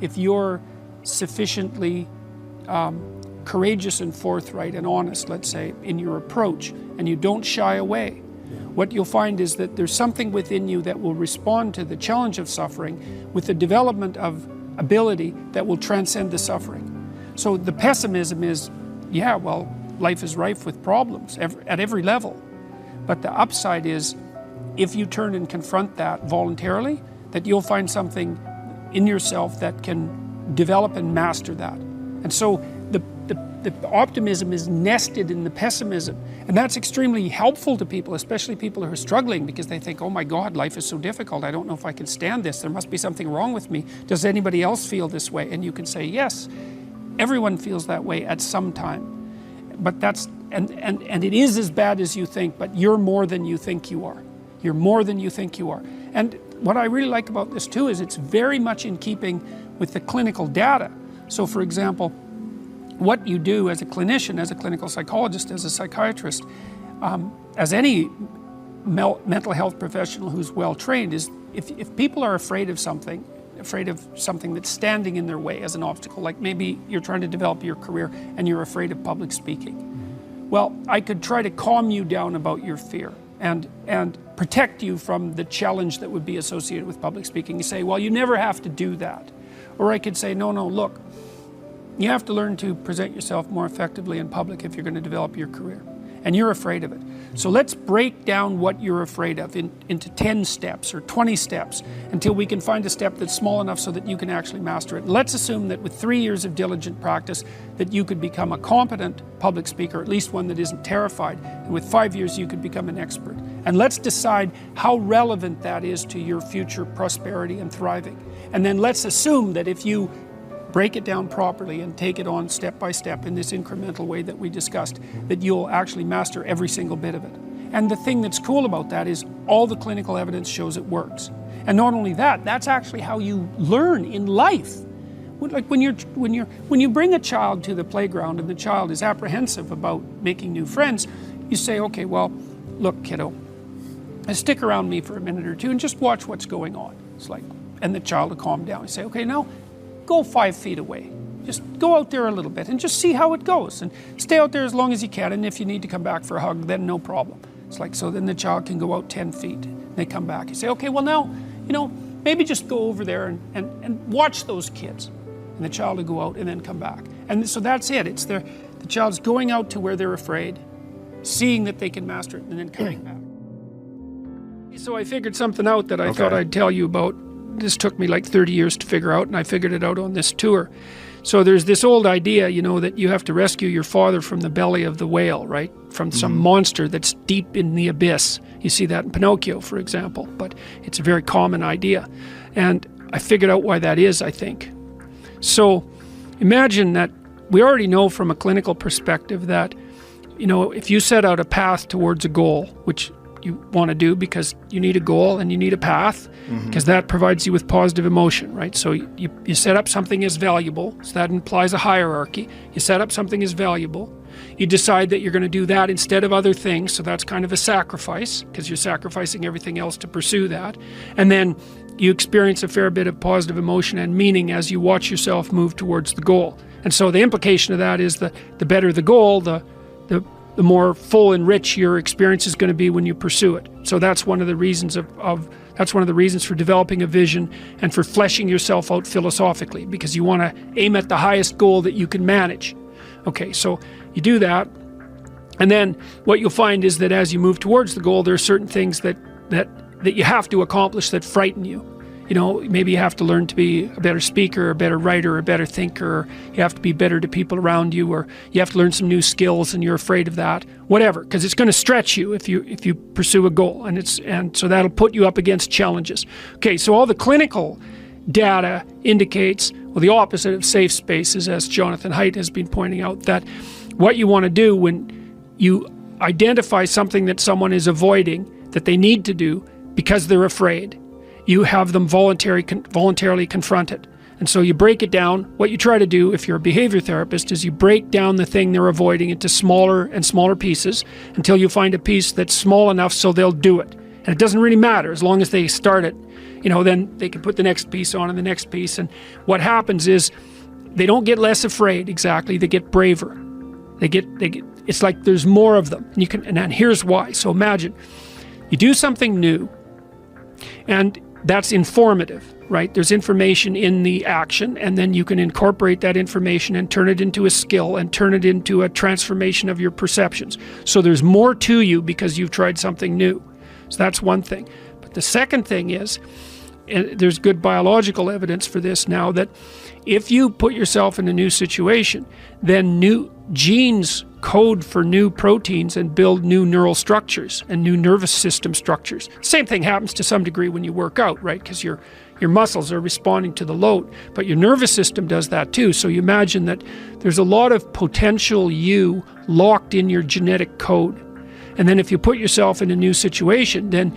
if you're sufficiently courageous and forthright and honest, let's say, in your approach, and you don't shy away, what you'll find is that there's something within you that will respond to the challenge of suffering with the development of ability that will transcend the suffering. So the pessimism is, yeah, well, life is rife with problems at every level. But the upside is, if you turn and confront that voluntarily, that you'll find something in yourself that can develop and master that. And so the optimism is nested in the pessimism, and that's extremely helpful to people, especially people who are struggling, because they think, oh my God, life is so difficult, I don't know if I can stand this, there must be something wrong with me, does anybody else feel this way? And you can say, yes, everyone feels that way at some time, but that's, and it is as bad as you think, but you're more than you think you are. You're more than you think you are. And what I really like about this too is it's very much in keeping with the clinical data. So for example, what you do as a clinician, as a clinical psychologist, as a psychiatrist, as any mental health professional who's well trained, is if people are afraid of something that's standing in their way as an obstacle, like maybe you're trying to develop your career and you're afraid of public speaking. Well, I could try to calm you down about your fear and protect you from the challenge that would be associated with public speaking. You say, well, you never have to do that. Or I could say, no, look, you have to learn to present yourself more effectively in public if you're going to develop your career. And you're afraid of it. So let's break down what you're afraid of into 10 steps or 20 steps until we can find a step that's small enough so that you can actually master it. And let's assume that with 3 years of diligent practice that you could become a competent public speaker, at least one that isn't terrified. And with 5 years you could become an expert. And let's decide how relevant that is to your future prosperity and thriving. And then let's assume that if you break it down properly and take it on step by step in this incremental way that we discussed, that you'll actually master every single bit of it. And the thing that's cool about that is all the clinical evidence shows it works. And not only that, that's actually how you learn in life. Like when you bring a child to the playground and the child is apprehensive about making new friends, you say, okay, well, look, kiddo, stick around me for a minute or two and just watch what's going on. It's like, and the child will calm down. You say, okay, now go 5 feet away. Just go out there a little bit and just see how it goes. And stay out there as long as you can, and if you need to come back for a hug, then no problem. It's like, so then the child can go out 10 feet. And they come back. You say, okay, well now, maybe just go over there and watch those kids. And the child will go out and then come back. And so that's it. It's the child's going out to where they're afraid, seeing that they can master it, and then coming back. So I figured something out that I thought I'd tell you about. This took me like 30 years to figure out, and I figured it out on this tour. So there's this old idea, that you have to rescue your father from the belly of the whale, right? From some monster that's deep in the abyss. You see that in Pinocchio, for example, but it's a very common idea. And I figured out why that is, I think. So imagine that we already know from a clinical perspective that, if you set out a path towards a goal, which you want to do because you need a goal and you need a path, because that provides you with positive emotion, right? So you set up something as valuable, so that implies a hierarchy. You set up something as valuable. You decide that you're going to do that instead of other things, so that's kind of a sacrifice, because you're sacrificing everything else to pursue that. And then you experience a fair bit of positive emotion and meaning as you watch yourself move towards the goal. And so the implication of that is that the better the goal, the more full and rich your experience is going to be when you pursue it. So that's one of the reasons that's one of the reasons for developing a vision and for fleshing yourself out philosophically, because you want to aim at the highest goal that you can manage. Okay, so you do that, and then what you'll find is that as you move towards the goal, there are certain things that you have to accomplish that frighten you. Maybe you have to learn to be a better speaker, a better writer, a better thinker, or you have to be better to people around you, or you have to learn some new skills and you're afraid of that, whatever, because it's going to stretch you if you pursue a goal, and so that'll put you up against challenges. Okay, so all the clinical data indicates, well, the opposite of safe spaces, as Jonathan Haidt has been pointing out, that what you want to do when you identify something that someone is avoiding that they need to do because they're afraid, you have them voluntarily confront it. And so you break it down. What you try to do if you're a behavior therapist is you break down the thing they're avoiding into smaller and smaller pieces until you find a piece that's small enough so they'll do it. And it doesn't really matter as long as they start it. you know, then they can put the next piece on and the next piece. And what happens is they don't get less afraid, exactly, they get braver. They get, it's like there's more of them. And you can, and here's why. So imagine you do something new, and that's informative, right? There's information in the action, and then you can incorporate that information and turn it into a skill and turn it into a transformation of your perceptions. So there's more to you because you've tried something new. So that's one thing. But the second thing is, and there's good biological evidence for this now, that if you put yourself in a new situation, then new genes code for new proteins and build new neural structures and new nervous system structures. Same thing happens to some degree when you work out, right? Because your muscles are responding to the load, but your nervous system does that too. So you imagine that there's a lot of potential you locked in your genetic code. And then if you put yourself in a new situation, then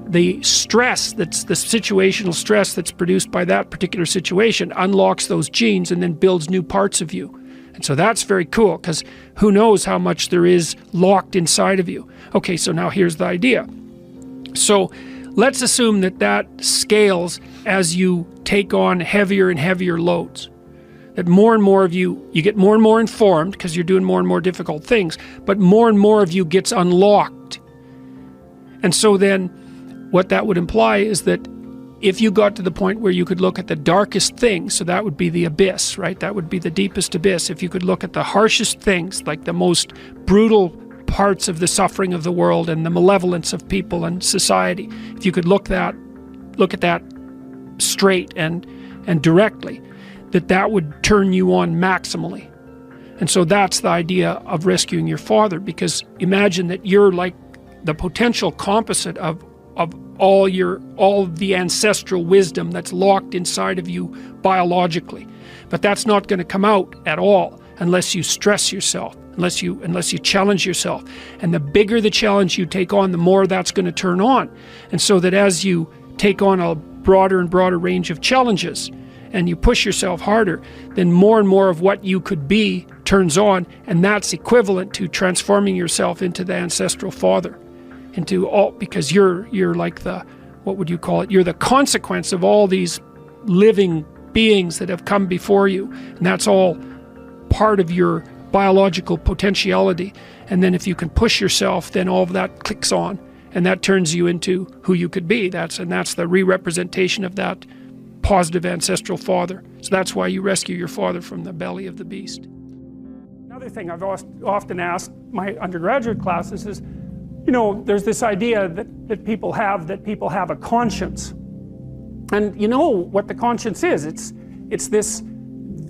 the stress, that's the situational stress that's produced by that particular situation, unlocks those genes and then builds new parts of you. And so that's very cool, because who knows how much there is locked inside of you. Okay, so now here's the idea. So let's assume that that scales as you take on heavier and heavier loads. That more and more of you get more and more informed because you're doing more and more difficult things, but more and more of you gets unlocked. And so then what that would imply is that if you got to the point where you could look at the darkest things, so that would be the abyss, right? That would be the deepest abyss. If you could look at the harshest things, like the most brutal parts of the suffering of the world and the malevolence of people and society, if you could look at that straight and directly, that would turn you on maximally. And so that's the idea of rescuing your father, because imagine that you're like the potential composite of all the ancestral wisdom that's locked inside of you biologically. But that's not going to come out at all unless you stress yourself, unless you challenge yourself. And the bigger the challenge you take on, the more that's going to turn on. And so that as you take on a broader and broader range of challenges and you push yourself harder, then more and more of what you could be turns on, and that's equivalent to transforming yourself into the ancestral father. Because you're like the, what would you call it? You're the consequence of all these living beings that have come before you. And that's all part of your biological potentiality. And then if you can push yourself, then all of that clicks on, and that turns you into who you could be. That's the re-representation of that positive ancestral father. So that's why you rescue your father from the belly of the beast. Another thing I've often asked my undergraduate classes is, you know, there's this idea that people have a conscience. And you know what the conscience is. It's this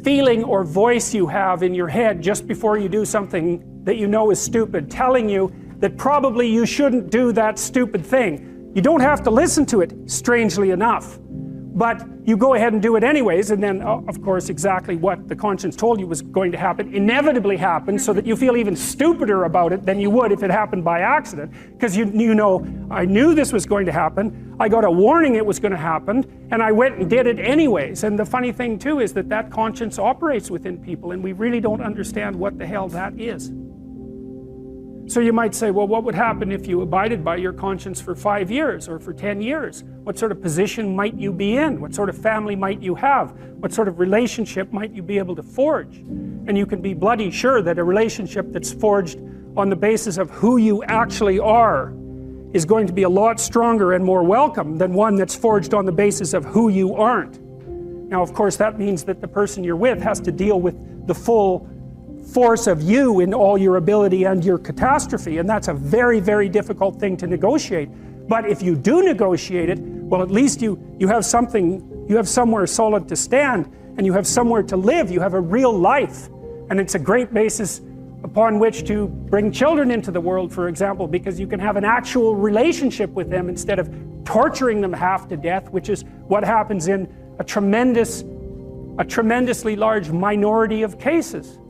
feeling or voice you have in your head just before you do something that you know is stupid, telling you that probably you shouldn't do that stupid thing. You don't have to listen to it, strangely enough. But you go ahead and do it anyways, and then, of course, exactly what the conscience told you was going to happen inevitably happens, so that you feel even stupider about it than you would if it happened by accident. Because you know, I knew this was going to happen, I got a warning it was going to happen, and I went and did it anyways. And the funny thing too is that conscience operates within people, and we really don't understand what the hell that is. So you might say, well, what would happen if you abided by your conscience for 5 years or for 10 years? What sort of position might you be in? What sort of family might you have? What sort of relationship might you be able to forge? And you can be bloody sure that a relationship that's forged on the basis of who you actually are is going to be a lot stronger and more welcome than one that's forged on the basis of who you aren't. Now, of course, that means that the person you're with has to deal with the full force of you in all your ability and your catastrophe, and that's a very, very difficult thing to negotiate. But if you do negotiate it, well, at least you have something, you have somewhere solid to stand, and you have somewhere to live, you have a real life. And it's a great basis upon which to bring children into the world, for example, because you can have an actual relationship with them instead of torturing them half to death, which is what happens in a tremendously large minority of cases.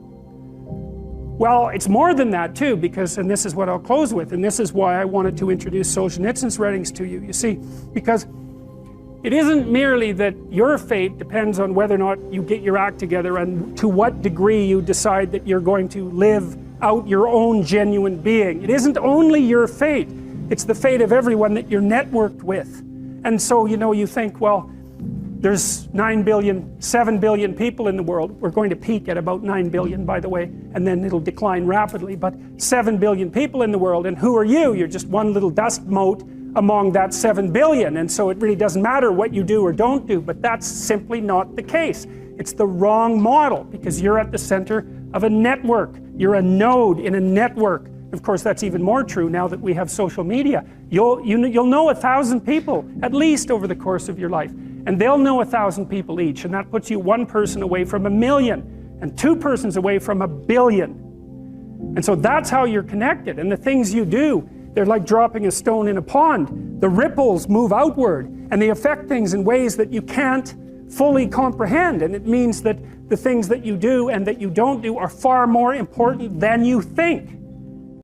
Well, it's more than that too, because, and this is what I'll close with, and this is why I wanted to introduce Solzhenitsyn's writings to you. You see, because it isn't merely that your fate depends on whether or not you get your act together and to what degree you decide that you're going to live out your own genuine being. It isn't only your fate, it's the fate of everyone that you're networked with. And so, you know, you think, well, there's 9 billion, 7 billion people in the world. We're going to peak at about 9 billion, by the way, and then it'll decline rapidly. But 7 billion people in the world, and who are you? You're just one little dust mote among that 7 billion. And so it really doesn't matter what you do or don't do, but that's simply not the case. It's the wrong model, because you're at the center of a network. You're a node in a network. Of course, that's even more true now that we have social media. You'll know 1,000 people, at least, over the course of your life. And they'll know 1,000 people each, and that puts you one person away from 1,000,000, and two persons away from 1,000,000,000. And so that's how you're connected. And the things you do, they're like dropping a stone in a pond. The ripples move outward, and they affect things in ways that you can't fully comprehend. And it means that the things that you do and that you don't do are far more important than you think.